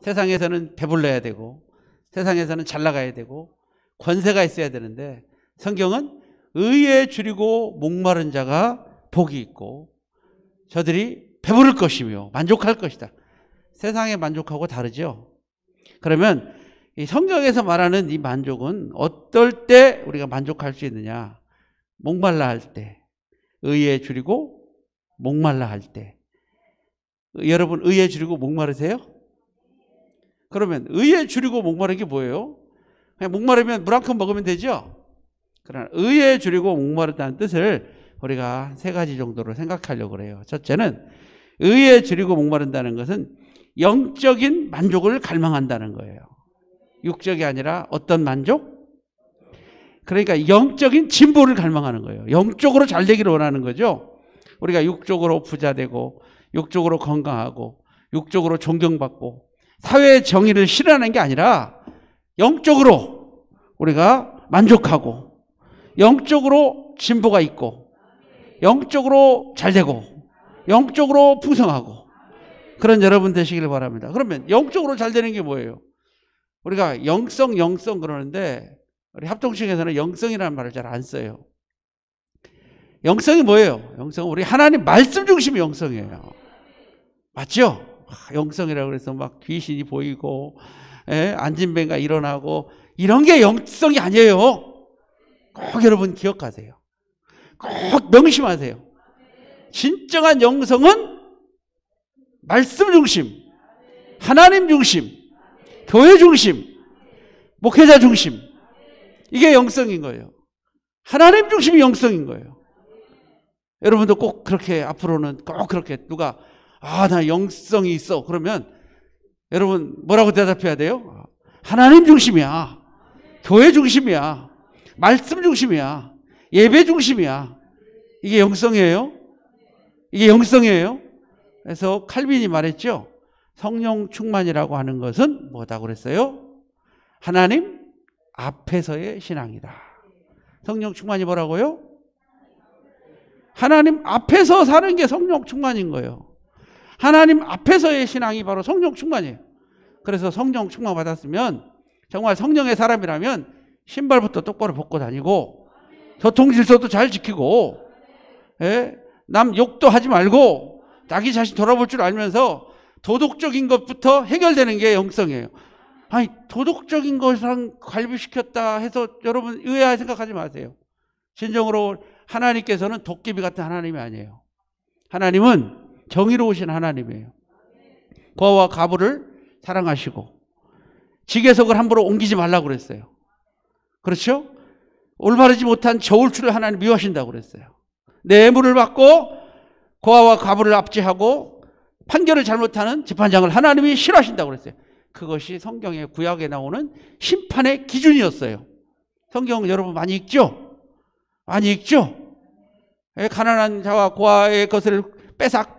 세상에서는 배불러야 되고 세상에서는 잘 나가야 되고 권세가 있어야 되는데 성경은 의에 줄이고 목마른 자가 복이 있고 저들이 배부를 것이며 만족할 것이다. 세상의 만족하고 다르죠. 그러면 이 성경에서 말하는 이 만족은 어떨 때 우리가 만족할 수 있느냐? 목말라 할 때, 의에 줄이고 목말라 할 때. 여러분 의에 줄이고 목마르세요? 그러면 의에 줄이고 목마른 게 뭐예요? 그냥 목마르면 물 한 컵 먹으면 되죠? 그러나 의에 줄이고 목마르다는 뜻을 우리가 세 가지 정도로 생각하려고 그래요. 첫째는 의에 줄이고 목마른다는 것은 영적인 만족을 갈망한다는 거예요. 육적이 아니라 어떤 만족? 그러니까 영적인 진보를 갈망하는 거예요. 영적으로 잘 되기를 원하는 거죠. 우리가 육적으로 부자 되고 육적으로 건강하고 육적으로 존경받고 사회의 정의를 실현하는 게 아니라 영적으로 우리가 만족하고 영적으로 진보가 있고 영적으로 잘 되고 영적으로 풍성하고 그런 여러분 되시길 바랍니다. 그러면 영적으로 잘 되는 게 뭐예요? 우리가 영성 그러는데 우리 합동식에서는 영성이라는 말을 잘 안 써요. 영성이 뭐예요? 영성은 우리 하나님 말씀 중심이 영성이에요. 맞죠? 영성이라고 그래서 막 귀신이 보이고 안진뱅이가 일어나고 이런 게 영성이 아니에요. 꼭 여러분 기억하세요. 꼭 명심하세요. 진정한 영성은 말씀 중심, 하나님 중심, 교회 중심, 목회자 중심. 이게 영성인 거예요. 하나님 중심이 영성인 거예요. 여러분도 꼭 그렇게 앞으로는 꼭 그렇게 누가 나 영성이 있어 그러면 여러분 뭐라고 대답해야 돼요? 하나님 중심이야. 교회 중심이야. 말씀 중심이야. 예배 중심이야. 이게 영성이에요? 이게 영성이에요? 그래서 칼빈이 말했죠. 성령 충만이라고 하는 것은 뭐다고 그랬어요? 하나님 앞에서의 신앙이다. 성령 충만이 뭐라고요? 하나님 앞에서 사는 게 성령 충만인 거예요. 하나님 앞에서의 신앙이 바로 성령 충만이에요. 그래서 성령 충만 받았으면 정말 성령의 사람이라면 신발부터 똑바로 벗고 다니고 교통 질서도 잘 지키고 남 욕도 하지 말고 자기 자신 돌아볼 줄 알면서 도덕적인 것부터 해결되는 게 영성이에요. 아니 도덕적인 것이랑 관리시켰다 해서 여러분 의아하게 생각하지 마세요. 진정으로 하나님께서는 도깨비 같은 하나님이 아니에요. 하나님은 정의로우신 하나님이에요. 고아와 가부를 사랑하시고 지계석을 함부로 옮기지 말라고 그랬어요. 그렇죠? 올바르지 못한 저울추를 하나님 미워하신다고 그랬어요. 뇌물을 받고 고아와 가부를 압제하고 판결을 잘못하는 재판장을 하나님이 싫어하신다고 그랬어요. 그것이 성경의 구약에 나오는 심판의 기준이었어요. 성경 여러분 많이 읽죠? 많이 읽죠? 가난한 자와 고아의 것을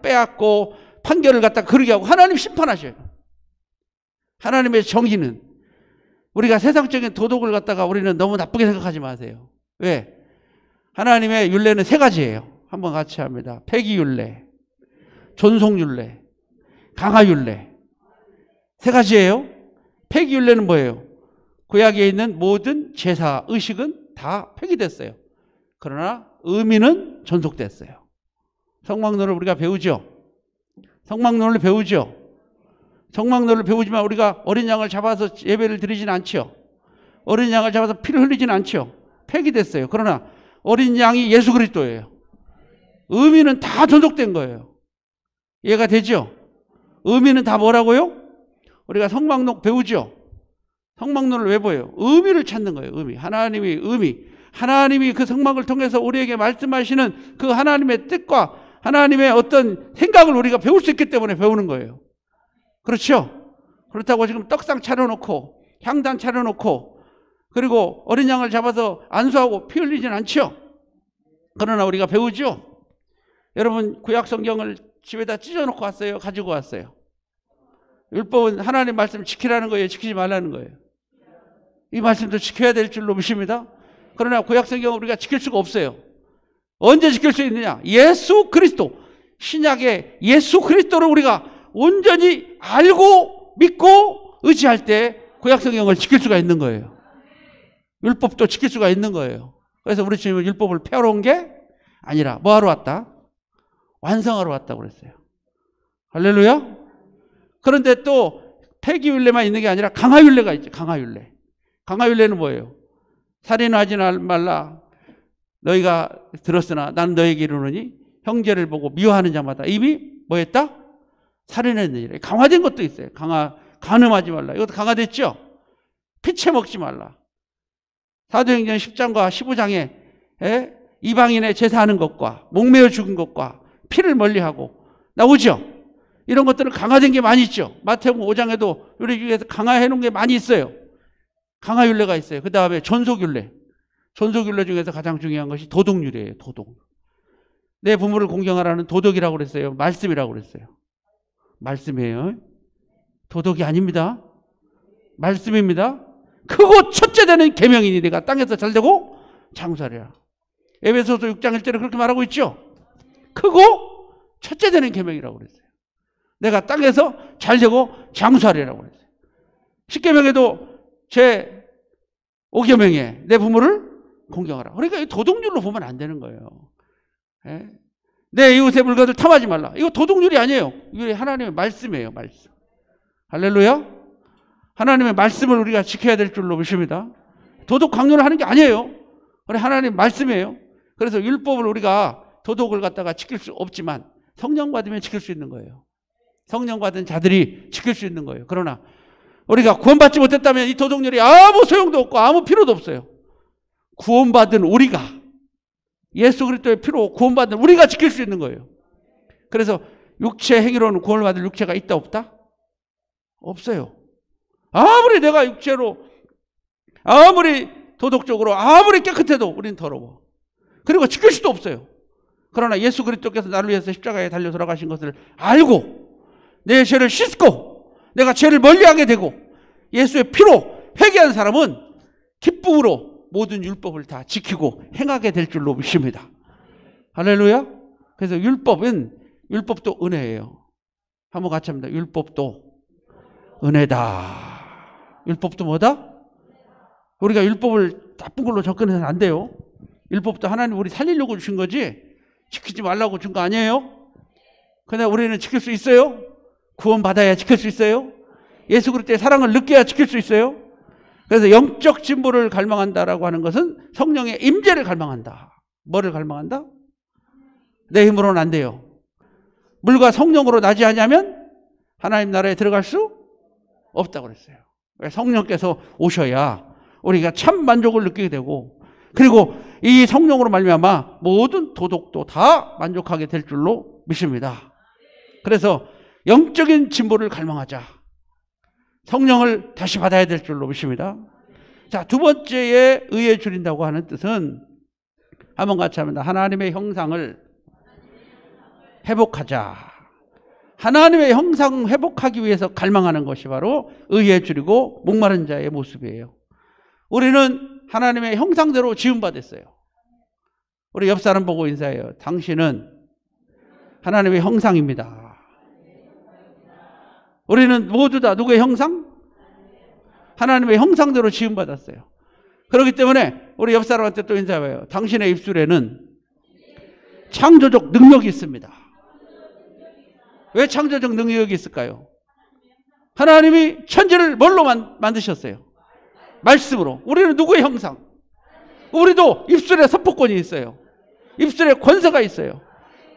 빼앗고 판결을 갖다 그르게 하고 하나님 심판하셔요. 하나님의 정의는 우리가 세상적인 도덕을 갖다가 우리는 너무 나쁘게 생각하지 마세요. 왜? 하나님의 율례는 세 가지예요. 한번 같이 합니다. 폐기율례, 존속율례, 강화율례. 세 가지예요. 폐기율례는 뭐예요? 구약에 있는 모든 제사, 의식은 다 폐기됐어요. 그러나 의미는 존속됐어요. 성막론을 우리가 배우죠. 성막론을 배우죠. 성막론을 배우지만 우리가 어린 양을 잡아서 예배를 드리진 않죠. 어린 양을 잡아서 피를 흘리진 않죠. 폐기됐어요. 그러나 어린 양이 예수 그리스도예요. 의미는 다 존속된 거예요. 이해가 되죠? 의미는 다 뭐라고요? 우리가 성막론 배우죠. 성막론을 왜 배워요? 의미를 찾는 거예요. 의미. 하나님이 의미. 하나님이 그 성막을 통해서 우리에게 말씀하시는 그 하나님의 뜻과 하나님의 어떤 생각을 우리가 배울 수 있기 때문에 배우는 거예요. 그렇죠? 그렇다고 지금 떡상 차려놓고 향단 차려놓고 그리고 어린 양을 잡아서 안수하고 피 흘리진 않죠. 그러나 우리가 배우죠. 여러분 구약 성경을 집에다 찢어놓고 왔어요? 가지고 왔어요? 율법은 하나님 말씀 지키라는 거예요? 지키지 말라는 거예요? 이 말씀도 지켜야 될 줄로 믿습니다. 그러나 구약 성경은 우리가 지킬 수가 없어요. 언제 지킬 수 있느냐? 예수 그리스도, 신약의 예수 그리스도를 우리가 온전히 알고 믿고 의지할 때 구약성경을 지킬 수가 있는 거예요. 율법도 지킬 수가 있는 거예요. 그래서 우리 주님은 율법을 폐하러 온 게 아니라 뭐 하러 왔다? 완성하러 왔다고 그랬어요. 할렐루야. 그런데 또 폐기율례만 있는 게 아니라 강화율례가 있죠. 강화율례. 강화율례는 뭐예요? 살인하지 말라. 너희가 들었으나 나는 너에게 이르노니 형제를 보고 미워하는 자마다 이미 뭐 했다? 살인했느니라. 강화된 것도 있어요. 간음하지 말라. 이것도 강화됐죠? 피채 먹지 말라. 사도행전 10장과 15장에 이방인의 제사하는 것과 목매어 죽은 것과 피를 멀리하고 나오죠? 이런 것들은 강화된 게 많이 있죠. 마태복음 5장에도 우리 중에서 강화해 놓은 게 많이 있어요. 강화율례가 있어요. 그 다음에 전속율례. 전속율례 중에서 가장 중요한 것이 도덕율례예요. 도덕. 내 부모를 공경하라는 도덕이라고 그랬어요. 말씀이라고 그랬어요. 말씀이에요. 도덕이 아닙니다. 말씀입니다. 크고 첫째 되는 계명이니 내가 땅에서 잘되고 장수하리라. 에베소서 6장 1절에 그렇게 말하고 있죠. 크고 첫째 되는 계명이라고 그랬어요. 내가 땅에서 잘되고 장수하리라고 그랬어요. 십계명에도 제 5계명에 내 부모를 공경하라. 그러니까 이 도덕률로 보면 안 되는 거예요. 내 이웃의 물건을 탐하지 말라. 이거 도덕률이 아니에요. 이게 하나님의 말씀이에요. 말씀. 할렐루야. 하나님의 말씀을 우리가 지켜야 될 줄로 믿습니다. 도덕 강요를 하는 게 아니에요. 그래 하나님 말씀이에요. 그래서 율법을 우리가 도덕을 갖다가 지킬 수 없지만 성령 받으면 지킬 수 있는 거예요. 성령 받은 자들이 지킬 수 있는 거예요. 그러나 우리가 구원받지 못했다면 이 도덕률이 아무 소용도 없고 아무 필요도 없어요. 구원받은 우리가 예수 그리스도의 피로 구원받은 우리가 지킬 수 있는 거예요. 그래서 육체 행위로는 구원을 받을 육체가 있다 없다? 없어요. 아무리 내가 육체로 아무리 도덕적으로 아무리 깨끗해도 우리는 더러워. 그리고 지킬 수도 없어요. 그러나 예수 그리스도께서 나를 위해서 십자가에 달려 돌아가신 것을 알고 내 죄를 씻고 내가 죄를 멀리하게 되고 예수의 피로 회개한 사람은 기쁨으로 모든 율법을 다 지키고 행하게 될 줄로 믿습니다. 할렐루야. 그래서 율법도 은혜예요. 한번 같이 합니다. 율법도 은혜다. 율법도 뭐다? 우리가 율법을 나쁜 걸로 접근해서는 안 돼요. 율법도 하나님 우리 살리려고 주신 거지 지키지 말라고 준 거 아니에요. 근데 우리는 지킬 수 있어요? 구원받아야 지킬 수 있어요? 예수 그리스도의 사랑을 느껴야 지킬 수 있어요? 그래서 영적 진보를 갈망한다라고 하는 것은 성령의 임재를 갈망한다. 뭐를 갈망한다? 내 힘으로는 안 돼요. 물과 성령으로 나지 않으면 하나님 나라에 들어갈 수 없다고 그랬어요. 성령께서 오셔야 우리가 참 만족을 느끼게 되고 그리고 이 성령으로 말미암아 모든 도덕도 다 만족하게 될 줄로 믿습니다. 그래서 영적인 진보를 갈망하자. 성령을 다시 받아야 될 줄로 믿습니다. 자, 두 번째에 의에 줄인다고 하는 뜻은 한번 같이 합니다. 하나님의 형상을 회복하자. 하나님의 형상 회복하기 위해서 갈망하는 것이 바로 의에 줄이고 목마른 자의 모습이에요. 우리는 하나님의 형상대로 지음받았어요. 우리 옆 사람 보고 인사해요. 당신은 하나님의 형상입니다. 우리는 모두 다 누구의 형상? 하나님의 형상대로 지음받았어요. 그렇기 때문에 우리 옆 사람한테 또 인사해요. 당신의 입술에는 창조적 능력이 있습니다. 왜 창조적 능력이 있을까요? 하나님이 천지를 뭘로 만드셨어요? 말씀으로. 우리는 누구의 형상? 우리도 입술에 선포권이 있어요. 입술에 권세가 있어요.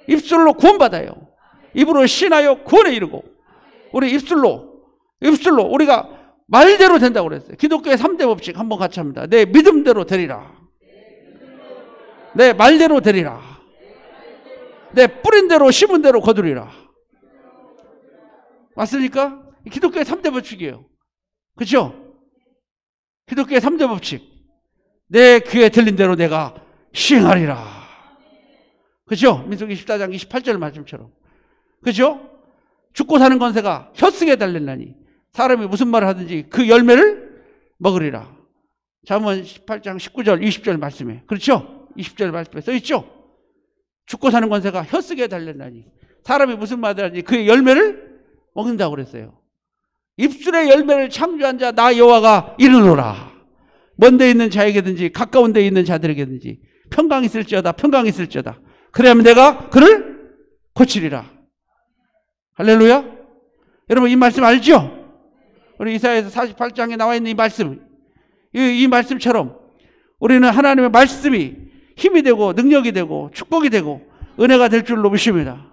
입술로 구원받아요. 입으로 신하여 구원에 이르고 우리 입술로 우리가 말대로 된다고 그랬어요. 기독교의 3대 법칙 한번 같이 합니다. 내 믿음대로 되리라. 내 말대로 되리라. 내 뿌린 대로 심은 대로 거두리라. 맞습니까? 기독교의 3대 법칙이에요. 그렇죠? 기독교의 3대 법칙. 내 귀에 들린 대로 내가 시행하리라. 그렇죠? 민수기 14장 28절 말씀처럼. 그렇죠? 죽고 사는 권세가 혀쓰게 달렸나니 사람이 무슨 말을 하든지 그 열매를 먹으리라. 잠언 18장 19절 20절 말씀에. 그렇죠? 20절 말씀에 써있죠? 죽고 사는 권세가 혀쓰게 달렸나니 사람이 무슨 말을 하든지 그 열매를 먹는다고 그랬어요. 입술의 열매를 창조한 자 나 여호와가 이르노라. 먼 데 있는 자에게든지 가까운 데 있는 자들에게든지 평강이 있을지어다. 평강이 있을지어다. 그래야면 내가 그를 고치리라. 할렐루야. 여러분 이 말씀 알죠? 우리 이사야서 48장에 나와 있는 이 말씀, 이 말씀처럼 우리는 하나님의 말씀이 힘이 되고 능력이 되고 축복이 되고 은혜가 될 줄로 믿습니다.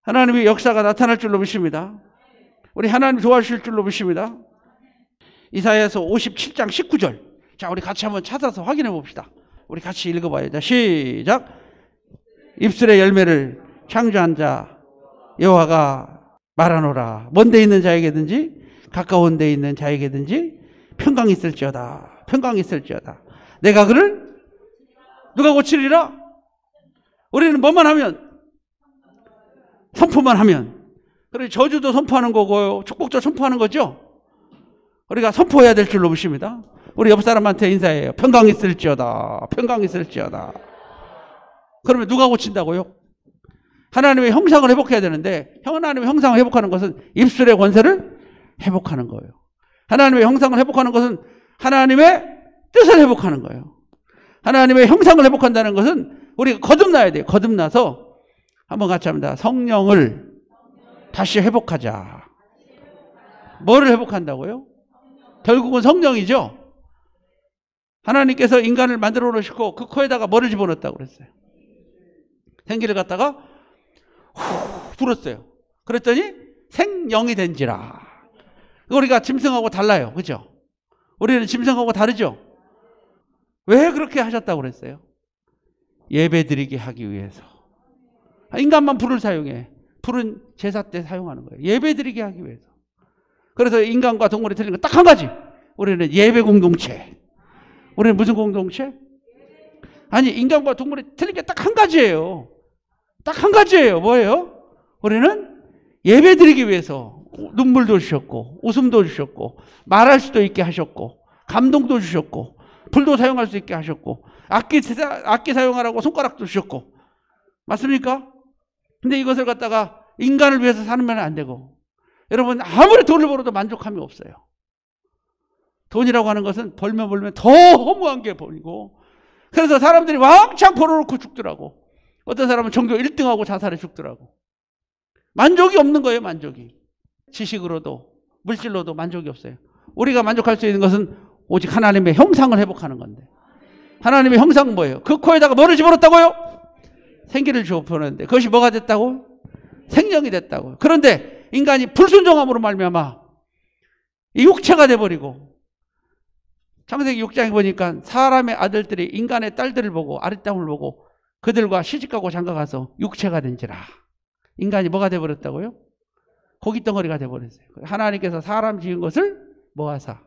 하나님의 역사가 나타날 줄로 믿습니다. 우리 하나님 도와주실 줄로 믿습니다. 이사야서 57장 19절. 자, 우리 같이 한번 찾아서 확인해 봅시다. 우리 같이 읽어봐요. 자, 시작. 입술의 열매를 창조한 자 여호와가 말하노라. 먼 데 있는 자에게든지 가까운 데 있는 자에게든지 평강이 있을지어다. 평강이 있을지어다. 내가 그를 누가 고치리라? 우리는 뭐만 하면? 선포만 하면. 그리고 저주도 선포하는 거고요. 축복도 선포하는 거죠. 우리가 선포해야 될 줄로 믿습니다. 우리 옆 사람한테 인사해요. 평강이 있을지어다. 평강이 있을지어다. 그러면 누가 고친다고요? 하나님의 형상을 회복해야 되는데 하나님의 형상을 회복하는 것은 입술의 권세를 회복하는 거예요. 하나님의 형상을 회복하는 것은 하나님의 뜻을 회복하는 거예요. 하나님의 형상을 회복한다는 것은 우리가 거듭나야 돼요. 거듭나서 한번 같이 합니다. 성령을 다시 회복하자. 뭐를 회복한다고요? 결국은 성령이죠. 하나님께서 인간을 만들어 놓으시고 그 코에다가 뭐를 집어넣었다고 그랬어요? 생기를 갖다가 후 불었어요. 그랬더니 생령이 된지라. 우리가 짐승하고 달라요. 그죠? 우리는 짐승하고 다르죠? 왜 그렇게 하셨다고 그랬어요? 예배 드리게 하기 위해서. 인간만 불을 사용해. 불은 제사 때 사용하는 거예요. 예배 드리게 하기 위해서. 그래서 인간과 동물이 틀린 건 딱 한 가지. 우리는 예배 공동체. 우리는 무슨 공동체? 아니, 인간과 동물이 틀린 게 딱 한 가지예요. 딱 한 가지예요. 뭐예요? 우리는 예배 드리기 위해서 눈물도 주셨고 웃음도 주셨고 말할 수도 있게 하셨고 감동도 주셨고 불도 사용할 수 있게 하셨고 악기 사용하라고 손가락도 주셨고 맞습니까? 근데 이것을 갖다가 인간을 위해서 사는 안 되고 여러분 아무리 돈을 벌어도 만족함이 없어요. 돈이라고 하는 것은 벌면 더 허무한 게 보이고 그래서 사람들이 왕창 벌어놓고 죽더라고. 어떤 사람은 전교 1등하고 자살해 죽더라고. 만족이 없는 거예요. 만족이. 지식으로도 물질로도 만족이 없어요. 우리가 만족할 수 있는 것은 오직 하나님의 형상을 회복하는 건데 하나님의 형상은 뭐예요? 그 코에다가 뭐를 집어넣었다고요? 생기를 주어 보냈는데 그것이 뭐가 됐다고? 생명이 됐다고. 그런데 인간이 불순종함으로 말미암아 이 육체가 돼버리고 창세기 6장에 보니까 사람의 아들들이 인간의 딸들을 보고 아랫땅을 보고 그들과 시집가고 장가가서 육체가 된지라. 인간이 뭐가 돼버렸다고요? 고깃덩어리가 돼버렸어요. 하나님께서 사람 지은 것을 뭐하사?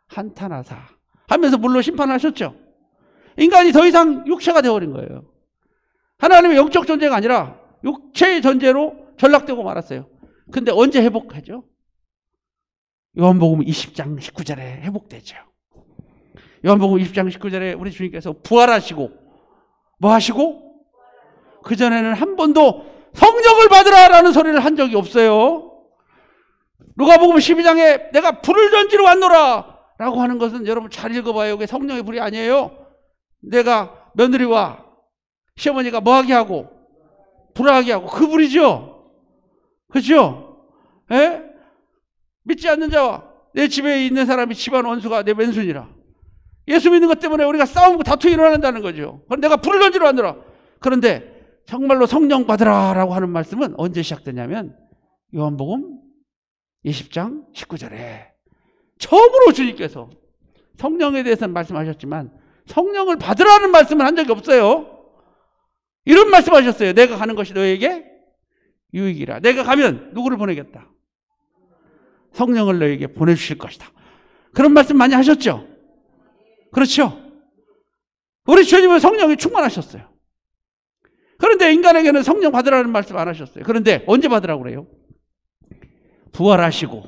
한탄하사 하면서 물로 심판하셨죠. 인간이 더 이상 육체가 되어버린 거예요. 하나님의 영적 존재가 아니라 육체의 존재로 전락되고 말았어요. 근데 언제 회복하죠? 요한복음 20장 19절에 회복되죠. 요한복음 20장 19절에 우리 주님께서 부활하시고 뭐 하시고? 그전에는 한 번도 성령을 받으라라는 소리를 한 적이 없어요. 누가복음 12장에 내가 불을 던지러 왔노라 라고 하는 것은 여러분 잘 읽어봐요. 그게 성령의 불이 아니에요. 내가 며느리와 시어머니가 뭐하게 하고 불화하게 하고 그 불이죠. 그렇죠? 예? 믿지 않는 자와 내 집에 있는 사람이 집안 원수가 내 왼손이라. 예수 믿는 것 때문에 우리가 싸우고 다투기 일어난다는 거죠. 그럼 내가 불을 던지러 왔노라. 그런데 정말로 성령 받으라 라고 하는 말씀은 언제 시작되냐면 요한복음 20장 19절에 처음으로 주님께서 성령에 대해서는 말씀하셨지만 성령을 받으라는 말씀을 한 적이 없어요. 이런 말씀하셨어요. 내가 가는 것이 너에게 유익이라. 내가 가면 누구를 보내겠다? 성령을 너에게 보내주실 것이다. 그런 말씀 많이 하셨죠? 그렇죠? 우리 주님은 성령이 충만하셨어요. 그런데 인간에게는 성령 받으라는 말씀 안 하셨어요. 그런데 언제 받으라고 그래요? 부활하시고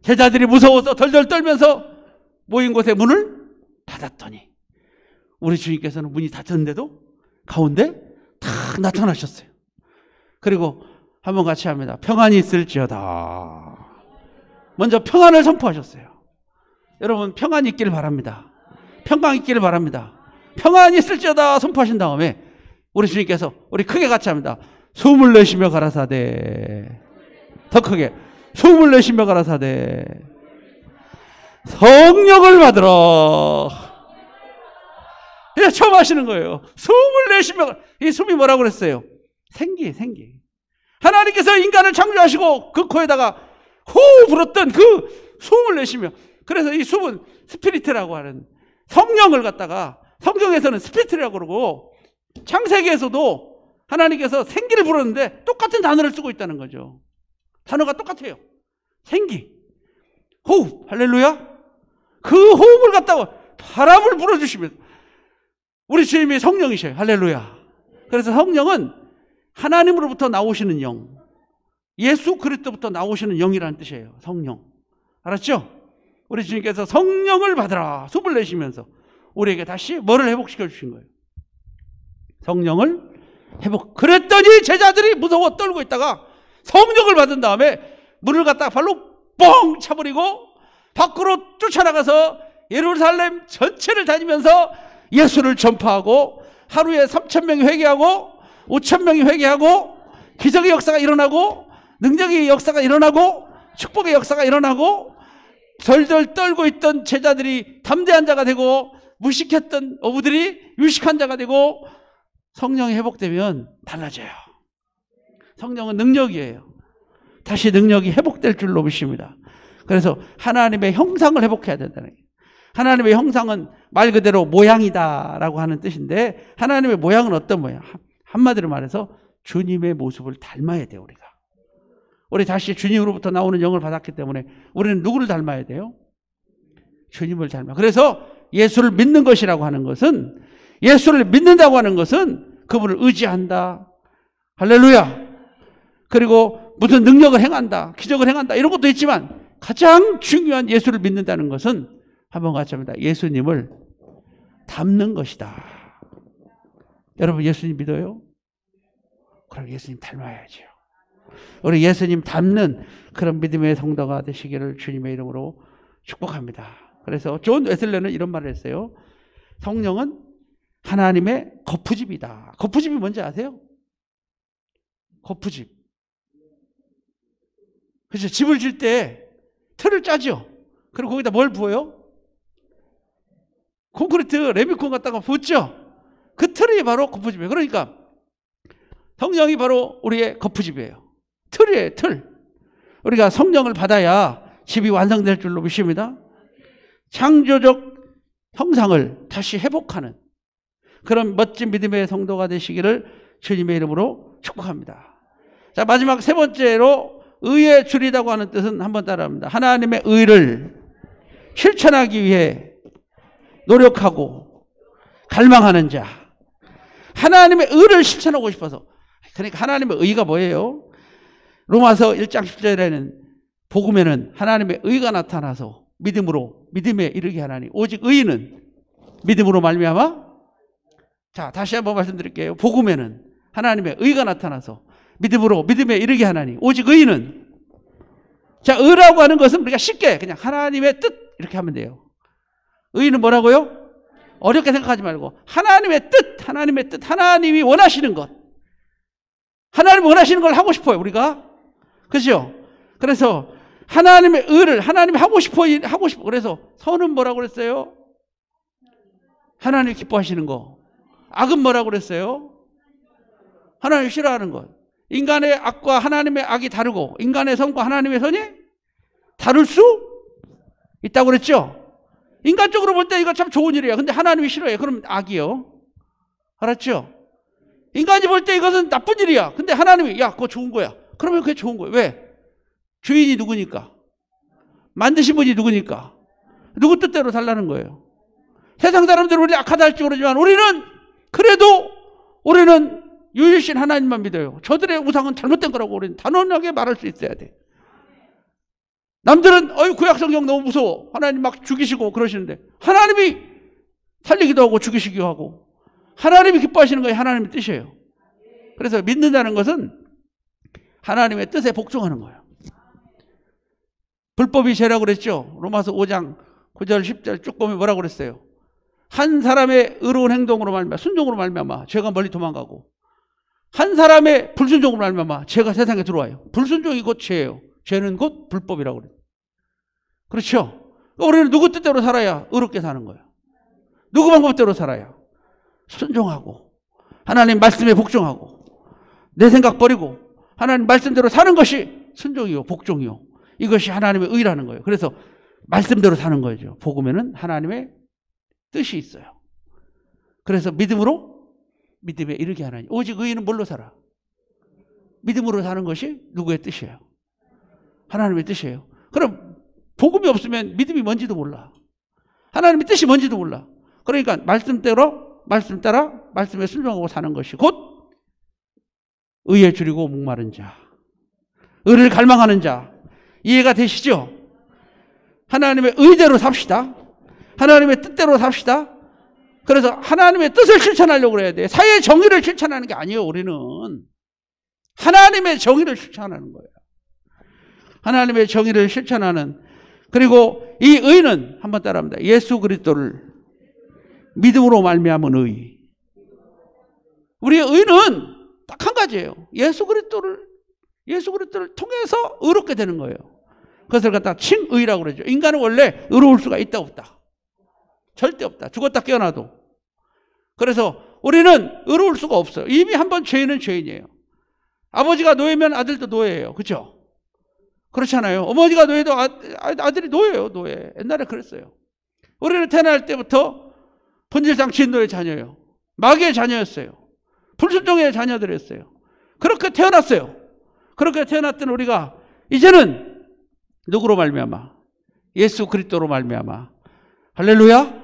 제자들이 무서워서 덜덜 떨면서 모인 곳에 문을 닫았더니 우리 주님께서는 문이 닫혔는데도 가운데 탁 나타나셨어요. 그리고 한번 같이 합니다. 평안이 있을지어다. 먼저 평안을 선포하셨어요. 여러분 평안이 있기를 바랍니다. 평강 있기를 바랍니다. 평안이 있을지어다 선포하신 다음에 우리 주님께서 우리 크게 같이 합니다. 숨을 내쉬며 가라사대. 더 크게. 숨을 내쉬며 가라사대. 성령을 받으라. 이제 처음 하시는 거예요. 숨을 내쉬며. 이 숨이 뭐라고 그랬어요? 생기. 하나님께서 인간을 창조하시고 그 코에다가 후 불었던 그 숨을 내쉬며. 그래서 이 숨은 스피리트라고 하는 성령을 갖다가 성경에서는 스피리트라고 그러고 창세기에서도 하나님께서 생기를 불었는데 똑같은 단어를 쓰고 있다는 거죠. 단어가 똑같아요. 생기, 호흡, 할렐루야. 그 호흡을 갖다가 바람을 불어주시면 우리 주님이 성령이셔요. 할렐루야. 그래서 성령은 하나님으로부터 나오시는 영, 예수 그리스도부터 나오시는 영이라는 뜻이에요. 성령. 알았죠? 우리 주님께서 성령을 받으라 숨을 내쉬면서 우리에게 다시 뭐를 회복시켜 주신 거예요? 성령을 회복. 그랬더니 제자들이 무서워 떨고 있다가 성령을 받은 다음에 문을 갖다가 발로 뻥 차버리고 밖으로 쫓아나가서 예루살렘 전체를 다니면서 예수를 전파하고 하루에 3,000명이 회개하고 5,000명이 회개하고 기적의 역사가 일어나고 능력의 역사가 일어나고 축복의 역사가 일어나고 덜덜 떨고 있던 제자들이 담대한 자가 되고 무식했던 어부들이 유식한 자가 되고 성령이 회복되면 달라져요. 성령은 능력이에요. 다시 능력이 회복될 줄로 믿습니다. 그래서 하나님의 형상을 회복해야 된다는 거예요. 하나님의 형상은 말 그대로 모양이다라고 하는 뜻인데 하나님의 모양은 어떤 모양? 한마디로 말해서 주님의 모습을 닮아야 돼요. 우리 다시 주님으로부터 나오는 영을 받았기 때문에 우리는 누구를 닮아야 돼요? 주님을 닮아. 그래서 예수를 믿는 것이라고 하는 것은 예수를 믿는다고 하는 것은 그분을 의지한다. 할렐루야. 그리고 무슨 능력을 행한다. 기적을 행한다. 이런 것도 있지만 가장 중요한 예수를 믿는다는 것은 한번 같이 합니다. 예수님을 닮는 것이다. 여러분 예수님 믿어요? 그럼 예수님 닮아야죠. 우리 예수님 닮는 그런 믿음의 성도가 되시기를 주님의 이름으로 축복합니다. 그래서 존 웨슬레는 이런 말을 했어요. 성령은 하나님의 거푸집이다. 거푸집이 뭔지 아세요? 거푸집. 그렇죠. 집을 질 때 틀을 짜죠. 그리고 거기다 뭘 부어요? 콘크리트, 레미콘 갖다가 붓죠. 그 틀이 바로 거푸집이에요. 그러니까 성령이 바로 우리의 거푸집이에요. 틀이에요, 틀. 우리가 성령을 받아야 집이 완성될 줄로 믿습니다. 창조적 형상을 다시 회복하는 그런 멋진 믿음의 성도가 되시기를 주님의 이름으로 축복합니다. 자, 마지막 세 번째로 의에 줄이다고 하는 뜻은 한번 따라합니다. 하나님의 의를 실천하기 위해 노력하고 갈망하는 자. 하나님의 의를 실천하고 싶어서. 그러니까 하나님의 의가 뭐예요? 로마서 1장 10절에는 복음에는 하나님의 의가 나타나서 믿음으로 믿음에 이르게 하나니 오직 의는 믿음으로 말미암아. 자, 다시 한번 말씀드릴게요. 복음에는 하나님의 의가 나타나서 믿음으로 믿음에 이르게 하나니 오직 의는. 자, 의라고 하는 것은 우리가 쉽게 그냥 하나님의 뜻 이렇게 하면 돼요. 의는 뭐라고요? 어렵게 생각하지 말고 하나님의 뜻, 하나님의 뜻, 하나님이 원하시는 것. 하나님이 원하시는 걸 하고 싶어요, 우리가. 그렇죠? 그래서 하나님의 의를 하나님이 하고 싶어. 그래서 선은 뭐라고 그랬어요? 하나님이 기뻐하시는 거. 악은 뭐라고 그랬어요? 하나님이 싫어하는 것. 인간의 악과 하나님의 악이 다르고 인간의 선과 하나님의 선이 다를 수 있다고 그랬죠? 인간적으로 볼 때 이거 참 좋은 일이야. 근데 하나님이 싫어해. 그럼 악이요. 알았죠? 인간이 볼 때 이것은 나쁜 일이야. 근데 하나님이 야, 그거 좋은 거야. 그러면 그게 좋은 거예요. 왜? 주인이 누구니까? 만드신 분이 누구니까? 누구 뜻대로 달라는 거예요. 세상 사람들은 우리 악하다 할지 모르지만 우리는 유일신 하나님만 믿어요. 저들의 우상은 잘못된 거라고 우리는 단호하게 말할 수 있어야 돼. 남들은 구약성경 너무 무서워. 하나님 막 죽이시고 그러시는데 하나님이 살리기도 하고 죽이시기도 하고 하나님이 기뻐하시는 거예요. 하나님의 뜻이에요. 그래서 믿는다는 것은 하나님의 뜻에 복종하는 거예요. 불법이 죄라고 그랬죠. 로마서 5장 9절 10절 쭉 보면 뭐라고 그랬어요? 한 사람의 의로운 행동으로 말미암아 순종으로 말미암아 죄가 멀리 도망가고 한 사람의 불순종으로 말미암아 죄가 세상에 들어와요. 불순종이 곧 죄예요. 죄는 곧 불법이라고 그래요. 그렇죠? 우리는 누구 뜻대로 살아야 의롭게 사는 거예요. 누구 방법대로 살아야 순종하고 하나님 말씀에 복종하고 내 생각 버리고 하나님 말씀대로 사는 것이 순종이요 복종이요. 이것이 하나님의 의라는 거예요. 그래서 말씀대로 사는 거죠. 복음에는 하나님의 뜻이 있어요. 그래서 믿음에 이르게 하나니 오직 의인은 뭘로 살아? 믿음으로 사는 것이 누구의 뜻이에요? 하나님의 뜻이에요. 그럼 복음이 없으면 믿음이 뭔지도 몰라. 하나님의 뜻이 뭔지도 몰라. 그러니까 말씀대로 말씀 따라 말씀에 순종하고 사는 것이 곧 의에 줄이고 목마른 자, 의를 갈망하는 자. 이해가 되시죠? 하나님의 의대로 삽시다. 하나님의 뜻대로 삽시다. 그래서 하나님의 뜻을 실천하려고 해야 돼. 사회의 정의를 실천하는 게 아니에요. 우리는 하나님의 정의를 실천하는 거예요. 하나님의 정의를 실천하는. 그리고 이 의는 한번 따라합니다. 예수 그리스도를 믿음으로 말미암은 의. 우리의 의는 딱 한 가지예요. 예수 그리스도를 통해서 의롭게 되는 거예요. 그것을 갖다 칭의라고 그러죠. 인간은 원래 의로울 수가 있다 없다? 절대 없다. 죽었다 깨어나도. 그래서 우리는 의로울 수가 없어요. 이미 한번 죄인은 죄인이에요. 아버지가 노예면 아들도 노예예요. 그렇죠? 그렇잖아요. 어머니가 노예도 아들이 노예예요. 노예. 옛날에 그랬어요. 우리는 태어날 때부터 본질상 진노의 자녀예요. 마귀의 자녀였어요. 불순종의 자녀들이었어요. 그렇게 태어났어요. 그렇게 태어났던 우리가 이제는 누구로 말미암아? 예수 그리스도로 말미암아. 할렐루야.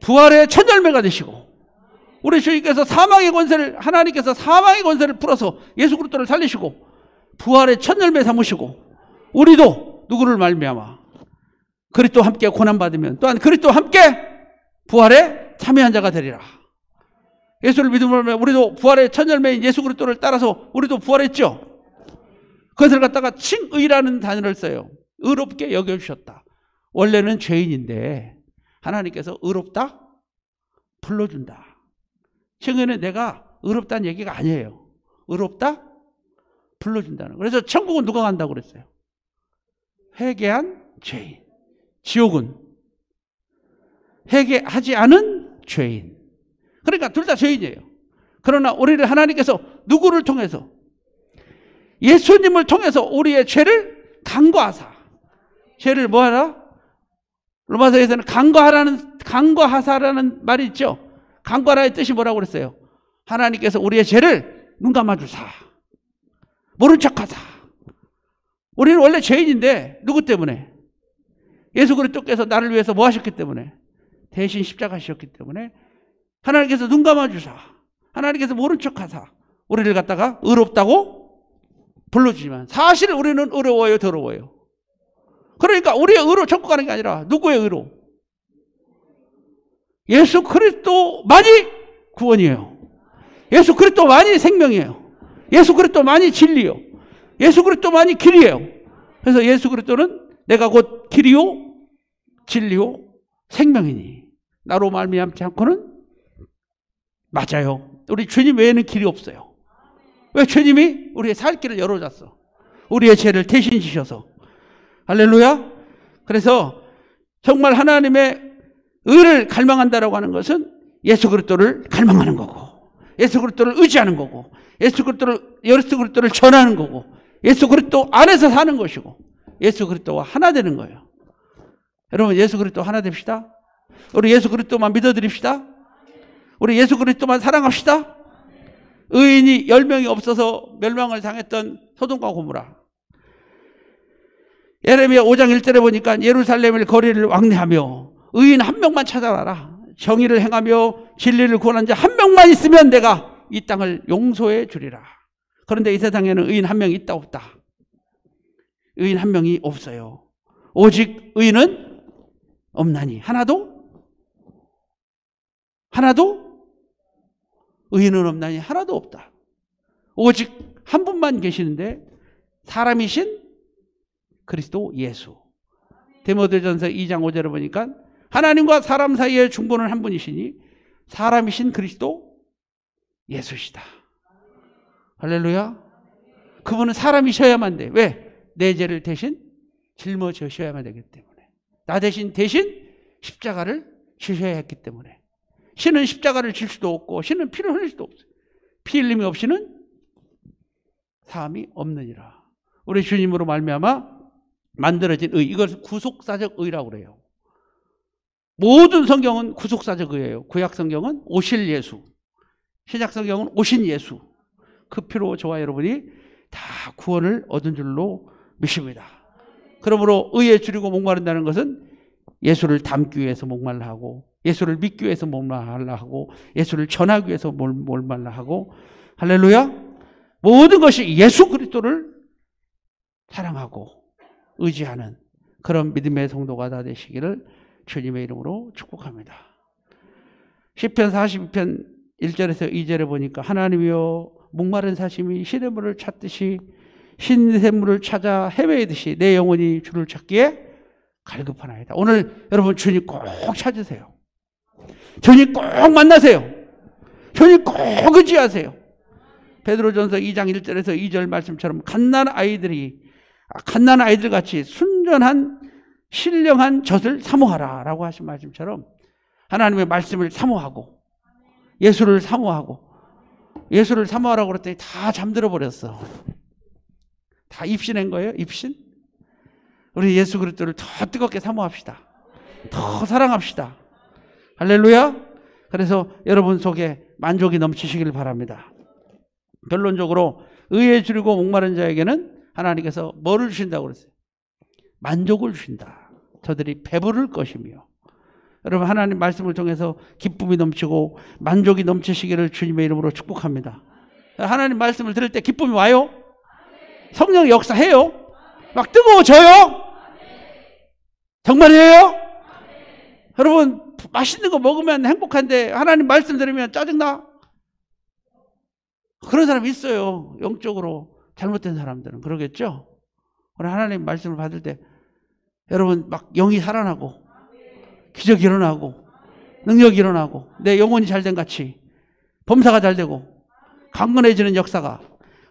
부활의 첫 열매가 되시고 우리 주님께서 하나님께서 사망의 권세를 풀어서 예수 그리스도를 살리시고 부활의 첫 열매 삼으시고 우리도 누구를 말미암아? 그리스도와 함께 고난받으면 또한 그리스도와 함께 부활에 참여한 자가 되리라. 예수를 믿음으로 우리도 부활의 첫 열매인 예수 그리스도를 따라서 우리도 부활했죠. 그것을 갖다가 칭의라는 단어를 써요. 의롭게 여겨주셨다. 원래는 죄인인데 하나님께서 의롭다 불러준다. 칭의는 내가 의롭다는 얘기가 아니에요. 의롭다 불러준다는. 그래서 천국은 누가 간다고 그랬어요? 회개한 죄인. 지옥은 회개하지 않은 죄인. 그러니까 둘 다 죄인이에요. 그러나 우리를 하나님께서 누구를 통해서? 예수님을 통해서 우리의 죄를 간과하사. 죄를 뭐하라? 로마서에서는 간과하사라는 말이 있죠. 간과라의 뜻이 뭐라고 그랬어요? 하나님께서 우리의 죄를 눈 감아주사. 모른 척하사. 우리는 원래 죄인인데 누구 때문에? 예수 그리스도께서 나를 위해서 뭐 하셨기 때문에? 대신 십자가 하셨기 때문에 하나님께서 눈 감아주사. 하나님께서 모른 척하사. 우리를 갖다가 의롭다고 불러주지만 사실 우리는 어려워요, 더러워요. 그러니까 우리의 의로 천국 가는 게 아니라 누구의 의로? 예수 그리스도만이 구원이에요. 예수 그리스도만이 생명이에요. 예수 그리스도만이 진리요. 예수 그리스도만이 길이에요. 그래서 예수 그리스도는 내가 곧 길이요 진리요 생명이니 나로 말미암지 않고는 맞아요. 우리 주님 외에는 길이 없어요. 왜? 주님이 우리의 살 길을 열어줬어. 우리의 죄를 대신 지셔서. 할렐루야. 그래서 정말 하나님의 의를 갈망한다라고 하는 것은 예수 그리스도를 갈망하는 거고 예수 그리스도를 의지하는 거고 예수 그리스도를 전하는 거고 예수 그리스도 안에서 사는 것이고 예수 그리스도와 하나 되는 거예요. 여러분 예수 그리스도 하나 됩시다. 우리 예수 그리스도만 믿어드립시다. 우리 예수 그리스도만 사랑합시다. 의인이 10명이 없어서 멸망을 당했던 소돔과 고모라. 예레미야 5장 1절에 보니까 예루살렘의 거리를 왕래하며 의인 한 명만 찾아와라. 정의를 행하며 진리를 구하는 자 한 명만 있으면 내가 이 땅을 용서해 주리라. 그런데 이 세상에는 의인 한 명이 있다 없다? 의인 한 명이 없어요. 오직 의인은 없나니 하나도 의인은 없나니 하나도 없다. 오직 한 분만 계시는데 사람이신 그리스도 예수. 디모데전서 2장 5절에 보니까 하나님과 사람 사이의 중보는 한 분이시니 사람이신 그리스도 예수시다. 할렐루야. 그분은 사람이셔야만 돼. 왜? 내 죄를 대신 짊어지셔야만 되기 때문에. 나 대신 십자가를 지셔야 했기 때문에. 신은 십자가를 질 수도 없고 신은 피를 흘릴 수도 없어요. 피 흘림이 없이는 사함이 없느니라. 우리 주님으로 말미암아 만들어진 의, 이걸 구속사적 의라고 그래요. 모든 성경은 구속사적 의예요. 구약 성경은 오실 예수, 신약 성경은 오신 예수. 그 피로 저와 여러분이 다 구원을 얻은 줄로 믿습니다. 그러므로 의에 줄이고 목마른다는 것은 예수를 닮기 위해서 목말라 하고, 예수를 믿기 위해서 목말라 하고, 예수를 전하기 위해서 목말라 하고, 할렐루야. 모든 것이 예수 그리스도를 사랑하고 의지하는 그런 믿음의 성도가 다 되시기를 주님의 이름으로 축복합니다. 시편 42편 1절에서 2절에 보니까 하나님이여 목마른 사심이 시냇물을 찾듯이 신샘물을 찾아 헤매듯이 내 영혼이 주를 찾기에 갈급하나이다. 오늘 여러분 주님 꼭 찾으세요. 주님 꼭 만나세요. 주님 꼭 의지하세요. 베드로전서 2장 1절에서 2절 말씀처럼 갓난 아이들 같이 순전한 신령한 젖을 사모하라 라고 하신 말씀처럼 하나님의 말씀을 사모하고 예수를 사모하고, 예수를 사모하라고 그랬더니 다 잠들어 버렸어. 다 입신한 거예요. 입신. 우리 예수 그리스도를 더 뜨겁게 사모합시다. 더 사랑합시다. 할렐루야. 그래서 여러분 속에 만족이 넘치시길 바랍니다. 결론적으로 의에 줄이고 목마른 자에게는 하나님께서 뭐를 주신다고 그랬어요? 만족을 주신다. 저들이 배부를 것이며. 여러분 하나님 말씀을 통해서 기쁨이 넘치고 만족이 넘치시기를 주님의 이름으로 축복합니다. 하나님 말씀을 들을 때 기쁨이 와요? 성령 역사해요? 막 뜨거워져요? 정말이에요? 여러분 맛있는 거 먹으면 행복한데 하나님 말씀 들으면 짜증나? 그런 사람이 있어요. 영적으로 잘못된 사람들은. 그러겠죠? 우리 하나님 말씀을 받을 때 여러분 막 영이 살아나고 기적이 일어나고 능력이 일어나고 내 영혼이 잘된 같이 범사가 잘되고 강건해지는 역사가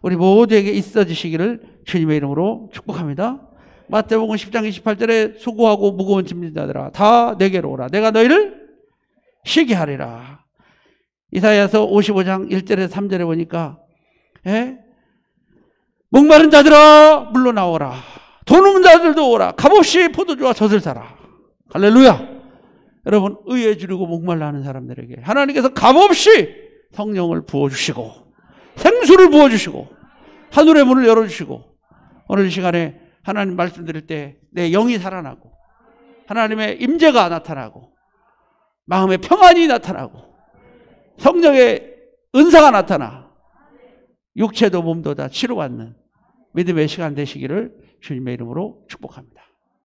우리 모두에게 있어지시기를 주님의 이름으로 축복합니다. 마태복음 10장 28절에 수고하고 무거운 짐진 자들아 다 내게로 오라. 내가 너희를 쉬게 하리라. 이사야서 55장 1절에서 3절에 보니까 목마른 자들아 물러나오라. 돈 없는 자들도 오라. 값없이 포도주와 젖을 사라. 할렐루야. 여러분 의에 줄이고 목말라 하는 사람들에게 하나님께서 값없이 성령을 부어주시고 생수를 부어주시고 하늘의 문을 열어주시고 오늘 이 시간에 하나님 말씀 드릴 때 내 영이 살아나고 하나님의 임재가 나타나고 마음의 평안이 나타나고 성령의 은사가 나타나 육체도 몸도 다 치료받는 믿음의 시간 되시기를 주님의 이름으로 축복합니다.